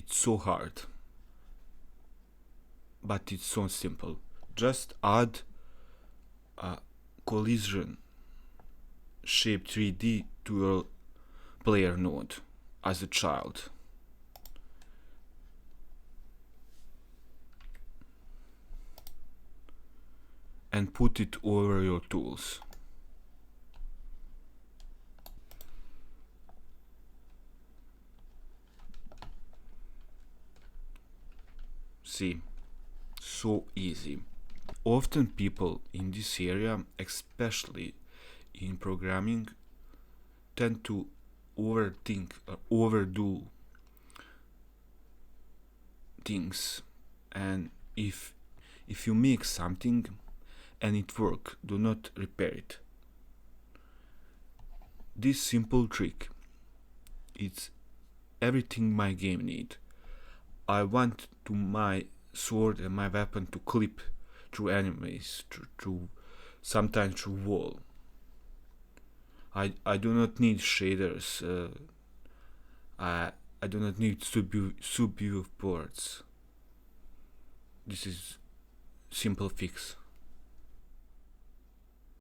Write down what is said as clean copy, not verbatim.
it's so hard, but it's so simple. Just add a collision shape 3D to your player node as a child. And put it over your tools. See, so easy. Often people in this area, especially in programming, tend to overthink or overdo things, and if you make something and it works, do not repair it. This simple trick, it's everything my game need. I want to my sword and my weapon to clip through enemies, through sometimes through wall. I do not need shaders. I do not need subview ports. This is simple fix.